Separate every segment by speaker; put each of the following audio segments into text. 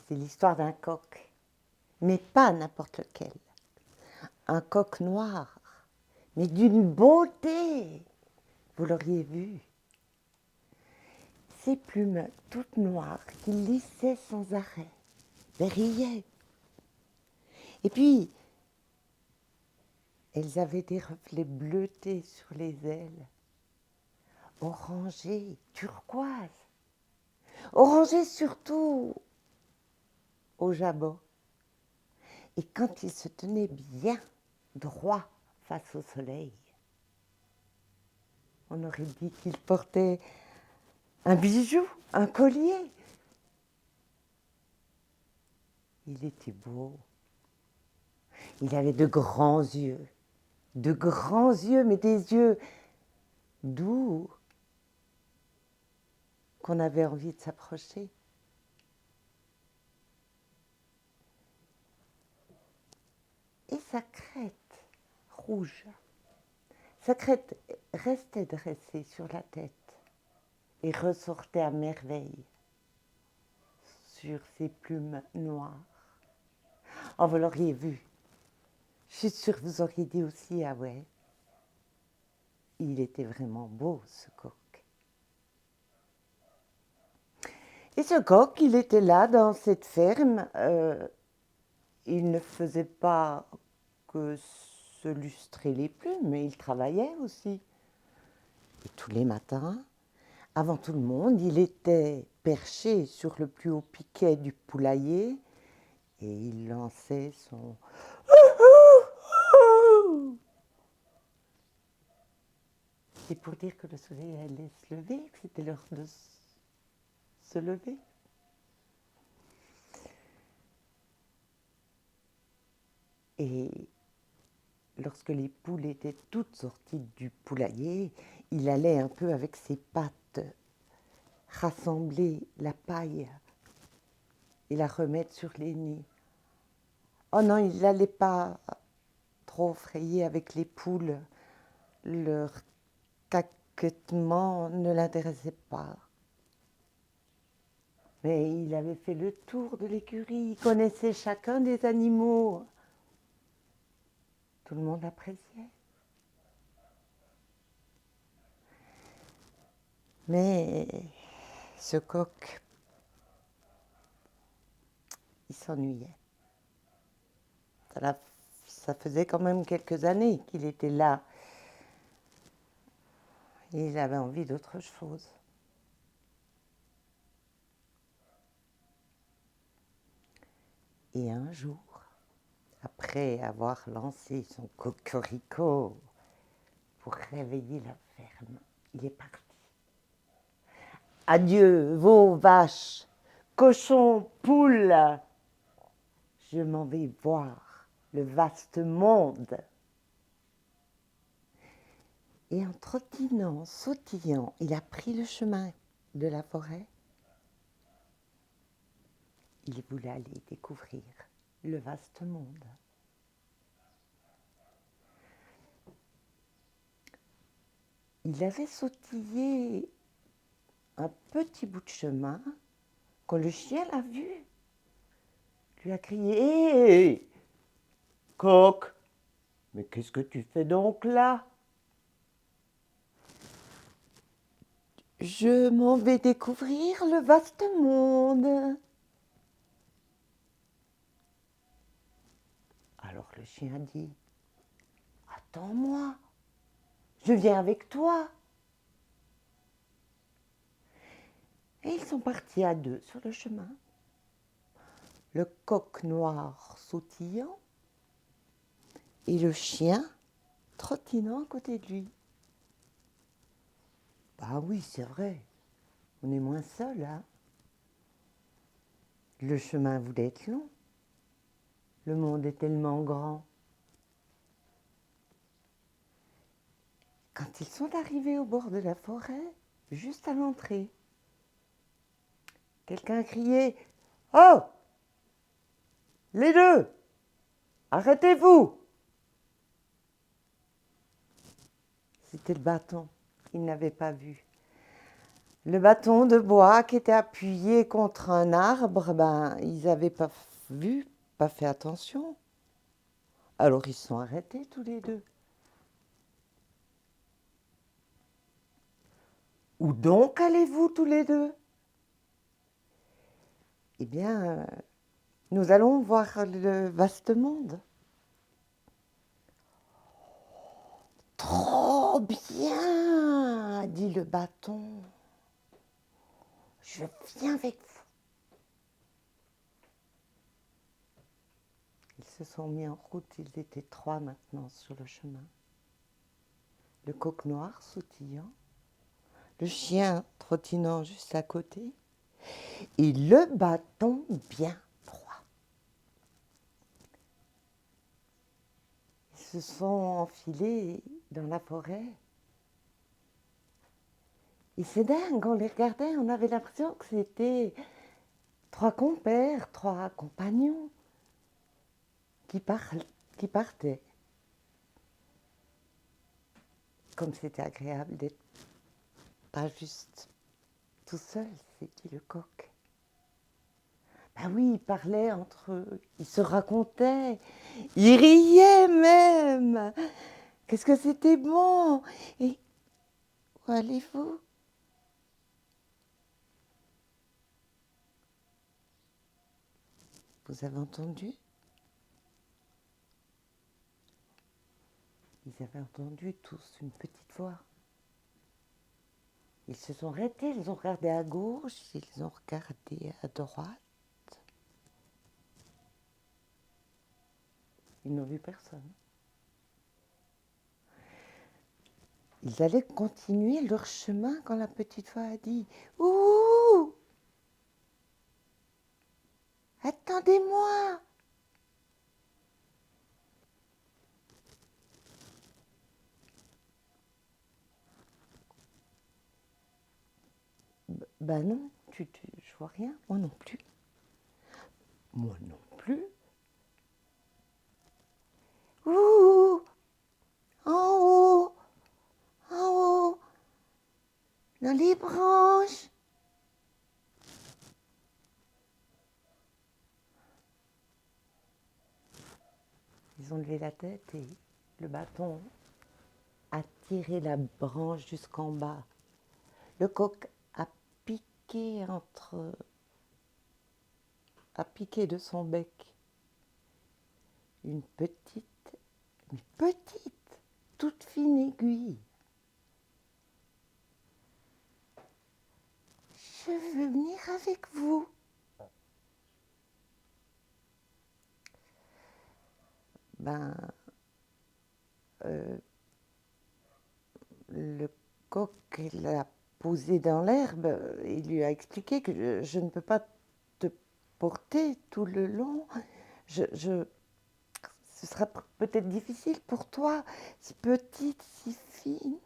Speaker 1: C'est l'histoire d'un coq, mais pas n'importe lequel. Un coq noir, mais d'une beauté. Vous l'auriez vu. Ses plumes toutes noires qui lissaient sans arrêt, brillaient. Et puis, elles avaient des reflets bleutés sur les ailes, orangés, turquoise, orangés surtout au jabot. Et quand il se tenait bien droit face au soleil, on aurait dit qu'il portait un bijou, un collier. Il était beau. Il avait de grands yeux, mais des yeux doux, qu'on avait envie de s'approcher. Et sa crête rouge, sa crête restait dressée sur la tête et ressortait à merveille sur ses plumes noires. Oh, vous l'auriez vu. Je suis sûre que vous auriez dit aussi, ah ouais, il était vraiment beau ce coq. Et ce coq, il était là dans cette ferme. Il ne faisait pas que se lustrer les plumes, mais il travaillait aussi. Et tous les matins, avant tout le monde, il était perché sur le plus haut piquet du poulailler et il lançait son... C'est pour dire que le soleil allait se lever, que c'était l'heure de se lever. Et lorsque les poules étaient toutes sorties du poulailler, il allait un peu avec ses pattes rassembler la paille et la remettre sur les nids. Oh non, il n'allait pas trop frayer avec les poules. Leur caquetement ne l'intéressait pas. Mais il avait fait le tour de l'écurie, il connaissait chacun des animaux. Tout le monde appréciait. Mais ce coq, il s'ennuyait. Ça faisait quand même quelques années qu'il était là. Il avait envie d'autre chose. Et un jour, après avoir lancé son cocorico pour réveiller la ferme, il est parti. Adieu, veaux, vaches, cochons, poules. Je m'en vais voir le vaste monde. Et en trottinant, sautillant, il a pris le chemin de la forêt. Il voulait aller découvrir le vaste monde. Il avait sautillé un petit bout de chemin quand le chien l'a vu. Lui a crié « Hé, coq, mais qu'est-ce que tu fais donc là ?» « Je m'en vais découvrir le vaste monde. » Alors le chien dit « Attends-moi, je viens avec toi. » Et ils sont partis à deux sur le chemin. Le coq noir sautillant et le chien trottinant à côté de lui. Bah oui, c'est vrai, on est moins seul, hein. Le chemin voulait être long. Le monde est tellement grand. Quand ils sont arrivés au bord de la forêt, juste à l'entrée, quelqu'un criait « Oh, les deux, arrêtez-vous !» c'était le bâton. Ils n'avaient pas vu. Le bâton de bois qui était appuyé contre un arbre, ben, ils n'avaient pas vu, pas fait attention. Alors ils se sont arrêtés tous les deux. Où donc allez-vous tous les deux? Eh bien, nous allons voir le vaste monde. Trop bien, dit le bâton. Je viens avec vous. Ils se sont mis en route, ils étaient 3 maintenant sur le chemin. Le coq noir sautillant, le chien trottinant juste à côté, et le bâton bien droit. Ils se sont enfilés dans la forêt. Et c'est dingue, on les regardait, on avait l'impression que c'était 3 compères, 3 compagnons qui partaient. Comme c'était agréable d'être pas juste tout seul, c'est dit le coq. Ben oui, ils parlaient entre eux, ils se racontaient, ils riaient même. Qu'est-ce que c'était bon! Et où allez-vous? Vous avez entendu? Ils avaient entendu tous une petite voix. Ils se sont arrêtés, ils ont regardé à gauche, ils ont regardé à droite. Ils n'ont vu personne. Ils allaient continuer leur chemin quand la petite voix a dit « Ouh! Attendez-moi !» Ben non, je vois rien, moi non plus. Moi non plus. Ouh! En haut! En haut! Dans les branches! Ils ont levé la tête et le bâton a tiré la branche jusqu'en bas. Le coq a piqué de son bec une petite, toute fine aiguille. Je veux venir avec vous. Ben, le coq l'a posé dans l'herbe. Il lui a expliqué que je ne peux pas te porter tout le long. Ce sera peut-être difficile pour toi, si petite, si fine.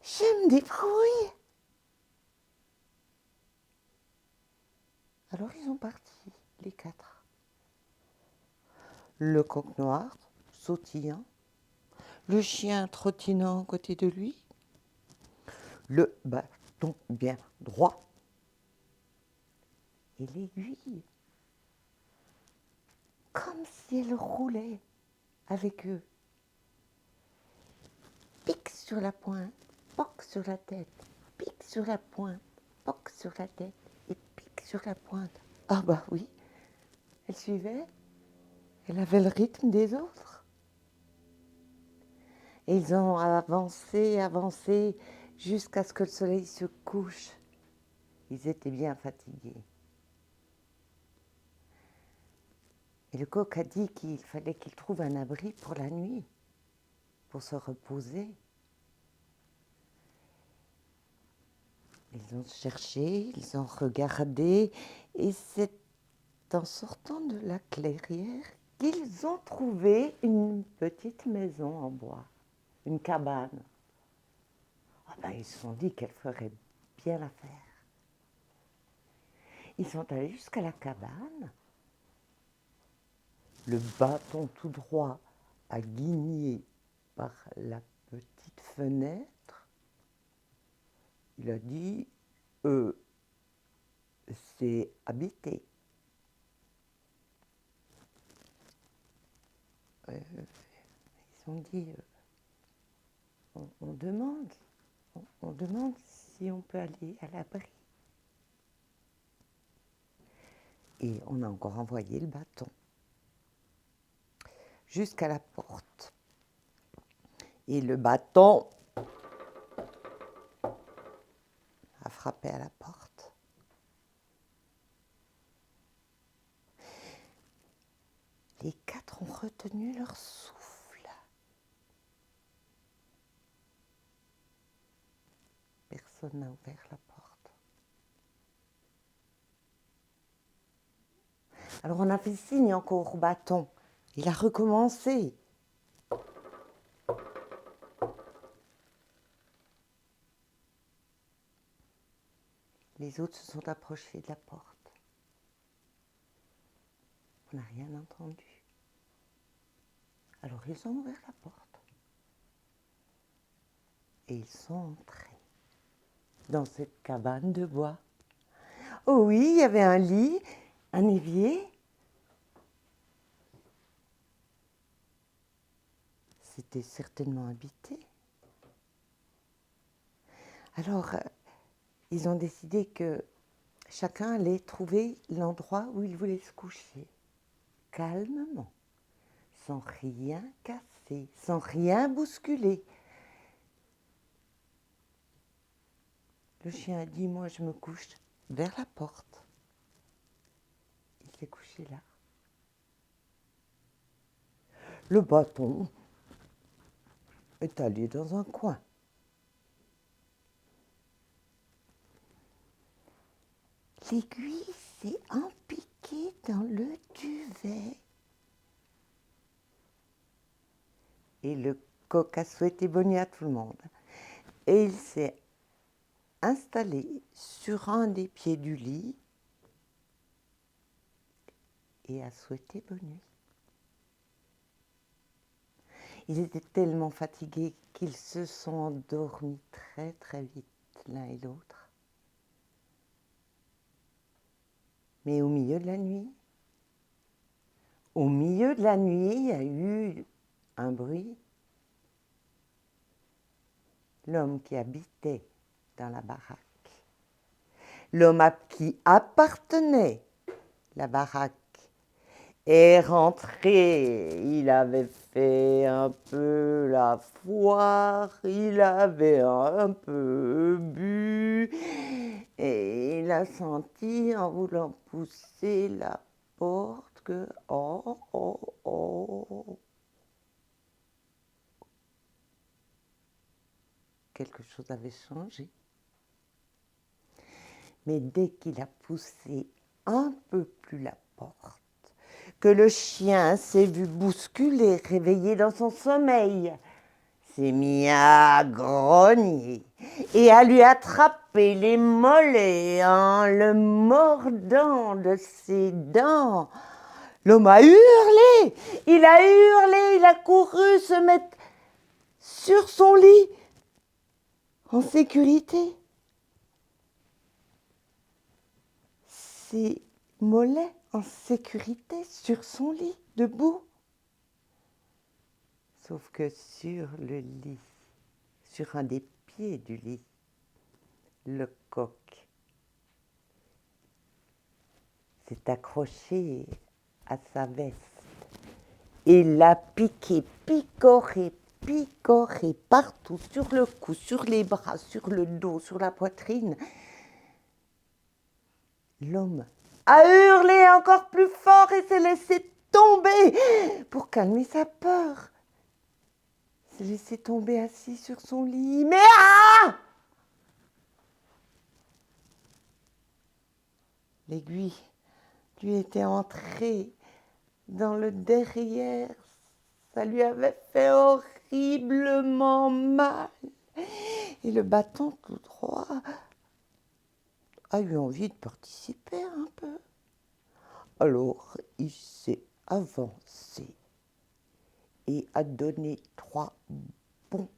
Speaker 1: Je me débrouille. Alors ils sont partis, les 4. Le coq noir, sautillant, le chien trottinant à côté de lui, le bâton bien droit et l'aiguille, comme si elle roulait avec eux. Pique sur la pointe, poque sur la tête, pique sur la pointe, poque sur la tête et pique sur la pointe. Ah bah oui, elle suivait, elle avait le rythme des autres. Et ils ont avancé, jusqu'à ce que le soleil se couche. Ils étaient bien fatigués. Et le coq a dit qu'il fallait qu'ils trouvent un abri pour la nuit, pour se reposer. Ils ont cherché, ils ont regardé, et c'est en sortant de la clairière qu'ils ont trouvé une petite maison en bois, une cabane. Ah ben, ils se sont dit qu'elle ferait bien l'affaire. Ils sont allés jusqu'à la cabane, le bâton tout droit a guigné par la petite fenêtre. Il a dit c'est habité. Ils ont dit on demande si on peut aller à l'abri. Et on a encore envoyé le bâton jusqu'à la porte. Et le bâton a frappé à la porte. Les 4 ont retenu leur souffle. Personne n'a ouvert la porte. Alors on a fait signe encore au bâton. Il a recommencé. Les autres se sont approchés de la porte. On n'a rien entendu. Alors ils ont ouvert la porte. Et ils sont entrés dans cette cabane de bois. Oh oui, il y avait un lit, un évier. C'était certainement habité. Alors, ils ont décidé que chacun allait trouver l'endroit où il voulait se coucher, calmement, sans rien casser, sans rien bousculer. Le chien a dit, moi je me couche vers la porte. Il s'est couché là. Le bâton est allé dans un coin. L'aiguille s'est empiquée dans le duvet. Et le coq a souhaité bonne nuit à tout le monde. Et il s'est installé sur un des pieds du lit et a souhaité bonne nuit. Ils étaient tellement fatigués qu'ils se sont endormis très très vite l'un et l'autre. Mais au milieu de la nuit, il y a eu un bruit. L'homme qui habitait dans la baraque, l'homme à qui appartenait la baraque, est rentré. Il avait fait un peu la foire, il avait un peu bu, et il a senti en voulant pousser la porte que quelque chose avait changé. Mais dès qu'il a poussé un peu plus la porte, que le chien s'est vu bousculer, réveillé dans son sommeil, s'est mis à grogner et à lui attraper les mollets en le mordant de ses dents. L'homme a hurlé, il a couru se mettre sur son lit en sécurité. Ses mollets en sécurité sur son lit, debout. Sauf que sur le lit, sur un des pieds du lit, le coq s'est accroché à sa veste et l'a piqué, picoré partout, sur le cou, sur les bras, sur le dos, sur la poitrine. L'homme a hurlé encore plus fort et s'est laissé tomber pour calmer sa peur. S'est laissé tomber assis sur son lit. Mais l'aiguille lui était entrée dans le derrière. Ça lui avait fait horriblement mal. Et le bâton tout droit a eu envie de participer un peu. Alors il s'est avancé et a donné 3 bons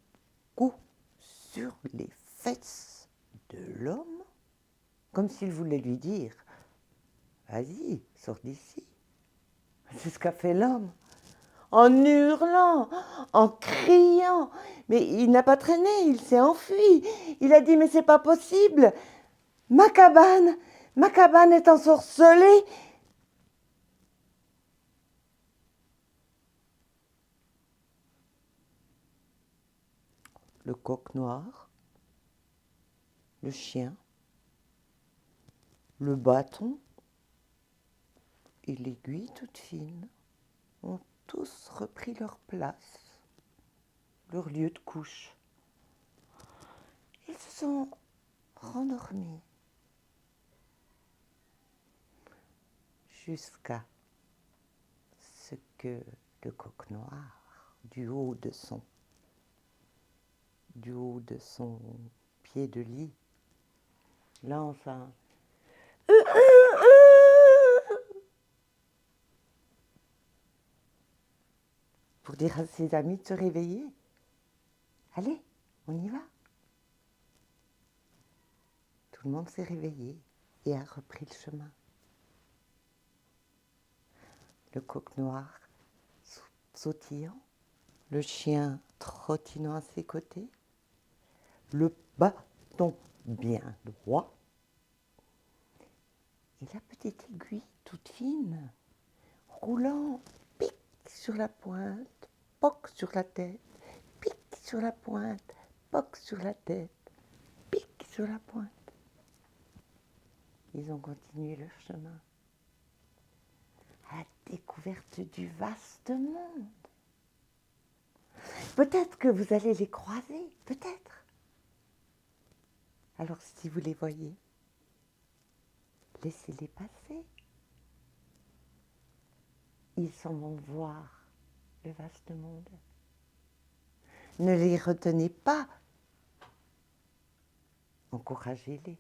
Speaker 1: cou sur les fesses de l'homme, comme s'il voulait lui dire « Vas-y, sors d'ici ». C'est ce qu'a fait l'homme, en hurlant, en criant. Mais il n'a pas traîné, il s'est enfui. Il a dit « Mais c'est pas possible, ma cabane est ensorcelée ». Le coq noir, le chien, le bâton et l'aiguille toute fine ont tous repris leur place, leur lieu de couche. Ils se sont rendormis jusqu'à ce que le coq noir, du haut de son pied de lit, lance un pour dire à ses amis de se réveiller. Allez, on y va. Tout le monde s'est réveillé et a repris le chemin. Le coq noir sautillant, le chien trottinant à ses côtés, le bâton bien droit et la petite aiguille toute fine, roulant, pic sur la pointe, poc sur la tête, pic sur la pointe, poc sur la tête, pic sur la pointe. Ils ont continué leur chemin à la découverte du vaste monde. Peut-être que vous allez les croiser, peut-être. Alors si vous les voyez, laissez-les passer. Ils s'en vont voir le vaste monde. Ne les retenez pas. Encouragez-les.